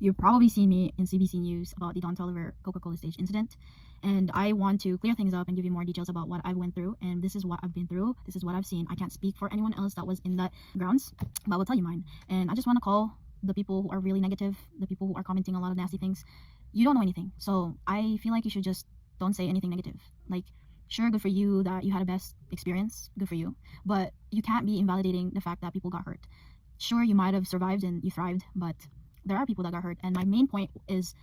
You've probably seen me in CBC News about the Don Toliver Coca-Cola stage incident, and I want to clear things up and give you more details about what I went through. And this is what I've been through. This is what I've seen. I can't speak for anyone else that was in that grounds, but I will tell you mine. And I just want to call the people who are really negative, the people who are commenting a lot of nasty things. You don't know anything, so I feel like you should just don't say anything negative. Like, sure, good for you that you had a best experience, good for you, but you can't be invalidating the fact that people got hurt. Sure, you might have survived and you thrived, but there are people that got hurt. And my main point is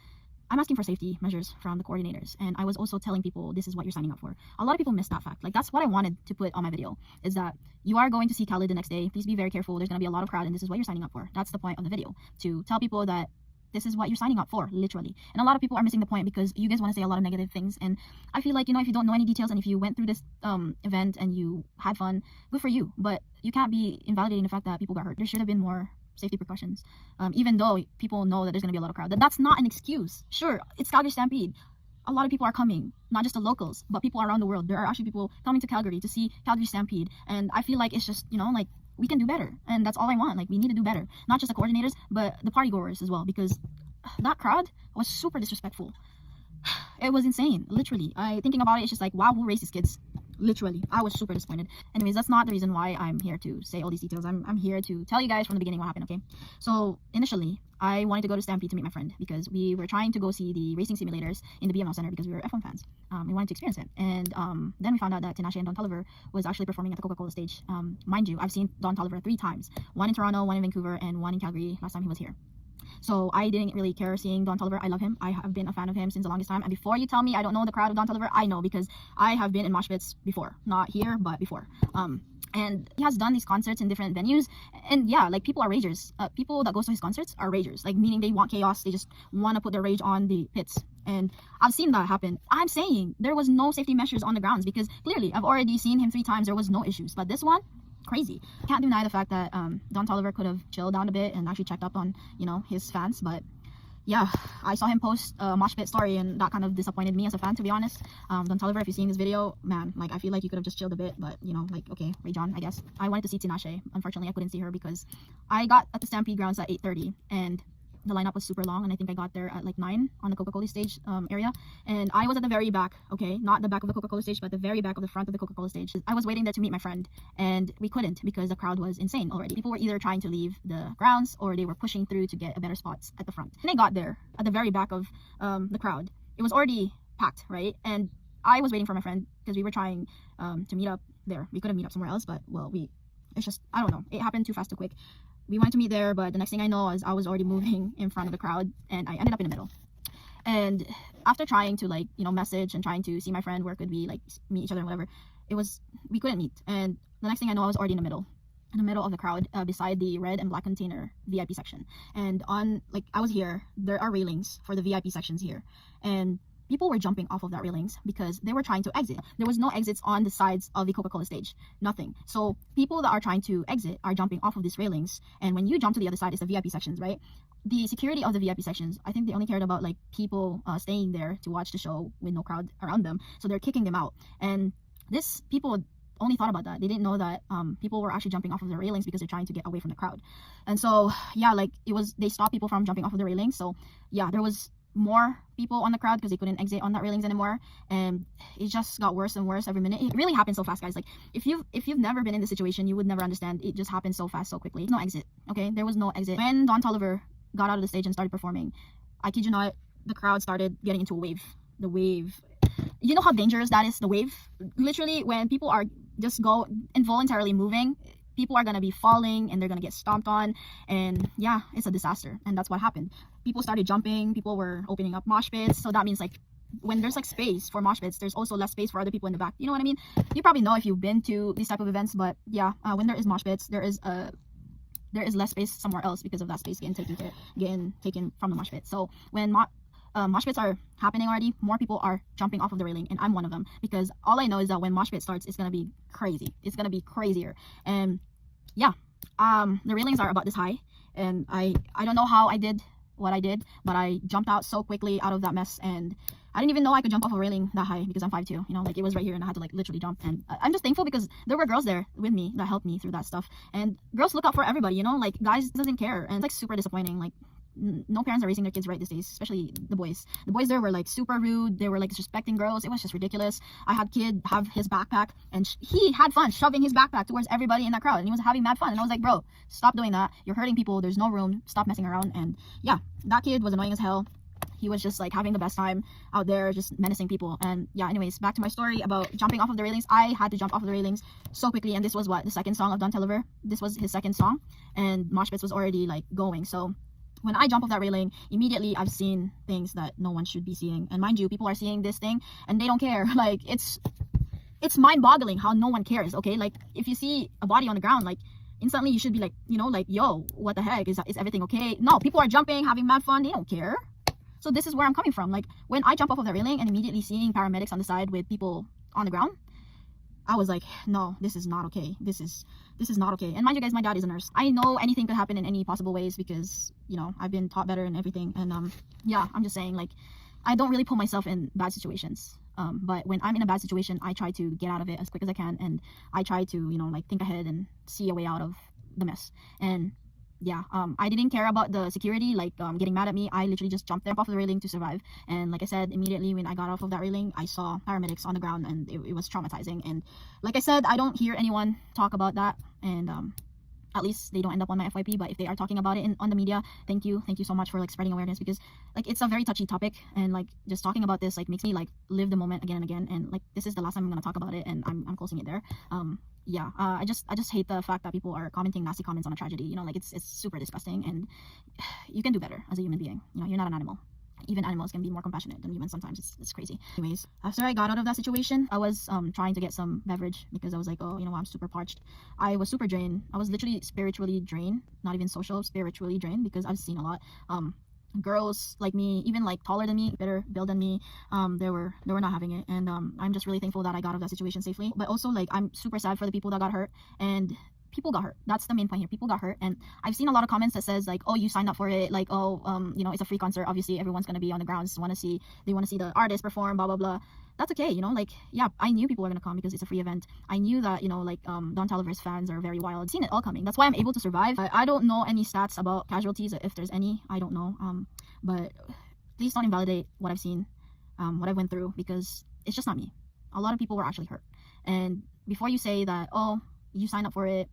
I'm asking for safety measures from the coordinators, and I was also telling people this is what you're signing up for. A lot of people miss that fact. Like, that's what I wanted to put on my video, is that you are going to see Khalid the next day. Please be very careful. There's going to be a lot of crowd, and this is what you're signing up for. That's the point of the video, to tell people that this is what you're signing up for, literally. And a lot of people are missing the point because you guys want to say a lot of negative things, and I feel like, if you don't know any details and if you went through this event and you had fun, good for you, but you can't be invalidating the fact that people got hurt. There should have been more safety precautions, even though people know that there's going to be a lot of crowd. That's not an excuse. Sure, it's Calgary Stampede. A lot of people are coming, not just the locals, but people around the world. There are actually people coming to Calgary to see Calgary Stampede, and I feel like it's just, like, we can do better, and that's all I want. Like, we need to do better, not just the coordinators, but the party goers as well, because that crowd was super disrespectful. It was insane, literally. Thinking about it, it's just like, wow, who raised these kids? Literally, I was super disappointed. Anyways, that's not the reason why I'm here to say all these details. I'm here to tell you guys from the beginning what happened, okay? So initially, I wanted to go to Stampede to meet my friend because we were trying to go see the racing simulators in the BML Center because we were F1 fans. We wanted to experience it, and then we found out that Tinashe and Don Toliver was actually performing at the Coca-Cola stage. Mind you, I've seen Don Toliver 3 times, one in Toronto, one in Vancouver, and one in Calgary last time he was here. So I didn't really care seeing Don Toliver. I love him. I have been a fan of him since the longest time. And before you tell me I don't know the crowd of Don Toliver, I know, because I have been in mosh pits before. Not here, but before. And he has done these concerts in different venues. And yeah, like, people are ragers. People that goes to his concerts are ragers. Like, meaning they want chaos. They just want to put their rage on the pits. And I've seen that happen. I'm saying there was no safety measures on the grounds because clearly I've already seen him 3 times. There was no issues. But this one, crazy. Can't deny the fact that Don Toliver could have chilled down a bit and actually checked up on his fans, but yeah, I saw him post a mosh pit story, and that kind of disappointed me as a fan, to be honest. Don Toliver, if you're seeing this video, man, like, I feel like you could have just chilled a bit, but like, okay, rage on, I guess. I wanted to see Tinashe. Unfortunately, I couldn't see her because I got at the Stampede grounds at 8:30, and the lineup was super long, and I think I got there at like 9 on the Coca-Cola stage area, and I was at the very back, okay, not the back of the Coca-Cola stage, but the very back of the front of the Coca-Cola stage. I was waiting there to meet my friend, and we couldn't because the crowd was insane already. People were either trying to leave the grounds or they were pushing through to get a better spots at the front. And I got there at the very back of the crowd. It was already packed, right? And I was waiting for my friend because we were trying to meet up there. We could have meet up somewhere else, but well, it's just, I don't know, it happened too fast, too quick. We wanted to meet there, but the next thing I know is I was already moving in front of the crowd, and I ended up in the middle. And after trying to, like, message and trying to see my friend where could we, like, meet each other and whatever, we couldn't meet. And the next thing I know, I was already in the middle of the crowd, beside the red and black container VIP section. And I was here, there are railings for the VIP sections here, and people were jumping off of that railings because they were trying to exit. There was no exits on the sides of the Coca-Cola stage, nothing. So people that are trying to exit are jumping off of these railings, and when you jump to the other side, it's the VIP sections, right? The security of the VIP sections, I think they only cared about, like, people staying there to watch the show with no crowd around them, so they're kicking them out. And this people only thought about that. They didn't know that people were actually jumping off of the railings because they're trying to get away from the crowd. And so yeah, like, they stopped people from jumping off of the railings. So yeah, there was more people on the crowd because they couldn't exit on that railings anymore, and it just got worse and worse every minute. It really happened so fast, guys. Like, if you've never been in this situation, you would never understand. It just happened so fast, so quickly. No exit, okay? There was no exit. When Don Toliver got out of the stage and started performing, I kid you not, the crowd started getting into a wave. The wave, you know how dangerous that is? The wave, literally, when people are just involuntarily moving, people are gonna be falling and they're gonna get stomped on, and yeah, it's a disaster. And that's what happened. People started jumping, people were opening up mosh pits, so that means, like, when there's, like, space for mosh pits, there's also less space for other people in the back. You know what I mean? You probably know if you've been to these type of events, but yeah, when there is mosh pits, there is less space somewhere else because of that space getting taken from the mosh pit. So when mosh pits are happening already, more people are jumping off of the railing, and I'm one of them, because all I know is that when mosh pit starts, it's gonna be crazy. It's gonna be crazier. And yeah, the railings are about this high, and I don't know how I did what I did, but I jumped out so quickly out of that mess, and I didn't even know I could jump off a railing that high because I'm 5'2", like, it was right here, and I had to, like, literally jump. And I'm just thankful because there were girls there with me that helped me through that stuff, and girls look out for everybody, like, guys doesn't care. And it's, like, super disappointing. Like, no parents are raising their kids right these days, especially the boys. The boys there were like super rude. They were like disrespecting girls. It was just ridiculous. I had kid have his backpack, and he had fun shoving his backpack towards everybody in that crowd, and he was having mad fun. And I was like, bro, stop doing that. You're hurting people. There's no room. Stop messing around. And yeah, that kid was annoying as hell. He was just like having the best time out there, just menacing people. And yeah, anyways, back to my story about jumping off of the railings. I had to jump off of the railings so quickly, and this was what, the second song of Don Toliver. This was his second song, and Mosh was already like going. So when I jump off that railing, immediately I've seen things that no one should be seeing. And mind you, people are seeing this thing and they don't care. Like, it's mind-boggling how no one cares. Okay, like if you see a body on the ground, like instantly you should be like, you know, like, yo, what the heck, is everything okay? No, people are jumping, having mad fun. They don't care. So this is where I'm coming from. Like when I jump off of the railing and immediately seeing paramedics on the side with people on the ground, I was like, no, this is not okay. This is not okay. And mind you guys, my dad is a nurse. I know anything could happen in any possible ways because, you know, I've been taught better and everything. And yeah, I'm just saying, like, I don't really put myself in bad situations. But when I'm in a bad situation, I try to get out of it as quick as I can, and I try to, you know, like think ahead and see a way out of the mess. And yeah, I didn't care about the security like getting mad at me. I literally just jumped off the railing to survive. And like I said, immediately when I got off of that railing, I saw paramedics on the ground, and it was traumatizing. And like I said, I don't hear anyone talk about that, and at least they don't end up on my FYP. But if they are talking about it on the media, thank you so much for like spreading awareness, because like it's a very touchy topic, and like just talking about this like makes me like live the moment again and again. And like this is the last time I'm gonna talk about it, and I'm closing it there. Yeah, I just hate the fact that people are commenting nasty comments on a tragedy. You know, like it's super disgusting, and you can do better as a human being. You know, you're not an animal. Even animals can be more compassionate than humans sometimes. It's crazy. Anyways, after I got out of that situation, I was trying to get some beverage because I was like, oh, you know, I'm super parched. I was super drained. I was literally spiritually drained, not even social, spiritually drained, because I've seen a lot. Girls like me, even like taller than me, better build than me, they were not having it. And I'm just really thankful that I got out of that situation safely. But also, like, I'm super sad for the people that got hurt, and people got hurt. That's the main point here. People got hurt. And I've seen a lot of comments that says like, oh, you signed up for it, like, oh, you know, it's a free concert, obviously everyone's gonna be on the grounds, they want to see the artist perform, blah blah blah. That's okay, you know, like, yeah, I knew people were gonna come because it's a free event. I knew that, you know, like Don Toliver's fans are very wild. I've seen it all coming. That's why I'm able to survive. I don't know any stats about casualties, if there's any. I don't know. But please don't invalidate what I've seen, what I went through, because it's just not me. A lot of people were actually hurt. And before you say that, oh, you signed up for it,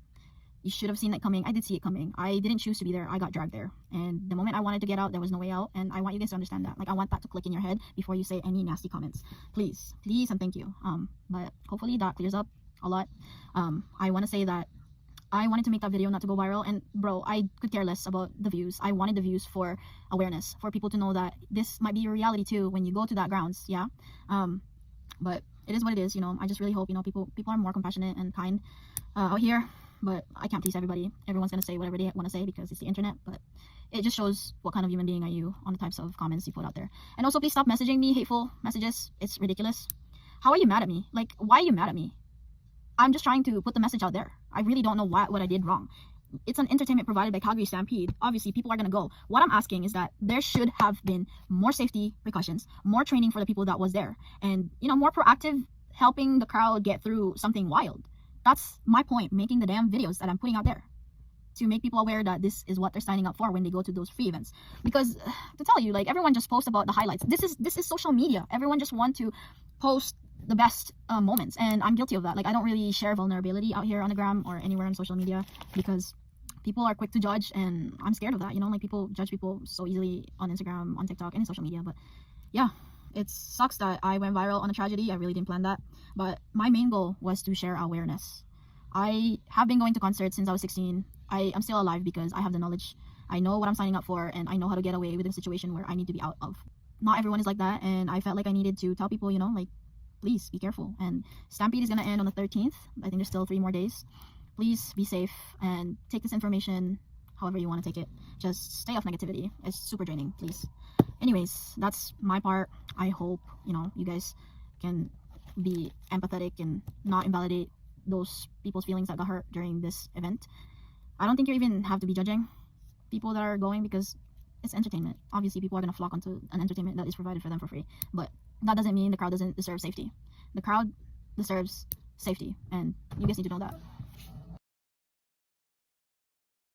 you should have seen it coming, I did see it coming. I didn't choose to be there. I got dragged there. And the moment I wanted to get out, there was no way out. And I want you guys to understand that. Like, I want that to click in your head before you say any nasty comments. Please, and thank you. But hopefully that clears up a lot. I want to say that I wanted to make that video not to go viral, and bro, I could care less about the views. I wanted the views for awareness, for people to know that this might be your reality too when you go to that grounds. Yeah. But it is what it is, you know. I just really hope, you know, people are more compassionate and kind out here. But I can't please everybody. Everyone's gonna say whatever they want to say because it's the internet. But it just shows what kind of human being are you on the types of comments you put out there. And also, please stop messaging me hateful messages. It's ridiculous. How are you mad at me? Like, why are you mad at me? I'm just trying to put the message out there. I really don't know what I did wrong. It's an entertainment provided by Calgary Stampede. Obviously, people are gonna go. What I'm asking is that there should have been more safety precautions, more training for the people that was there, and, you know, more proactive helping the crowd get through something wild. That's my point, making the damn videos that I'm putting out there, to make people aware that this is what they're signing up for when they go to those free events. Because to tell you, like, everyone just posts about the highlights. This is social media. Everyone just want to post the best moments, and I'm guilty of that. Like, I don't really share vulnerability out here on the gram or anywhere on social media because people are quick to judge, and I'm scared of that, you know. Like, people judge people so easily on Instagram, on TikTok, any social media. But yeah, it sucks that I went viral on a tragedy. I really didn't plan that, but my main goal was to share awareness. I have been going to concerts since I was 16. I am still alive because I have the knowledge. I know what I'm signing up for, and I know how to get away with a situation where I need to be out of. Not everyone is like that, and I felt like I needed to tell people, you know, like, please be careful. And Stampede is going to end on the 13th. I think there's still 3 more days. Please be safe and take this information however you want to take it. Just stay off negativity. It's super draining, please. Anyways, that's my part. I hope, you know, you guys can be empathetic and not invalidate those people's feelings that got hurt during this event. I don't think you even have to be judging people that are going because it's entertainment. Obviously, people are going to flock onto an entertainment that is provided for them for free. But that doesn't mean the crowd doesn't deserve safety. The crowd deserves safety, and you guys need to know that.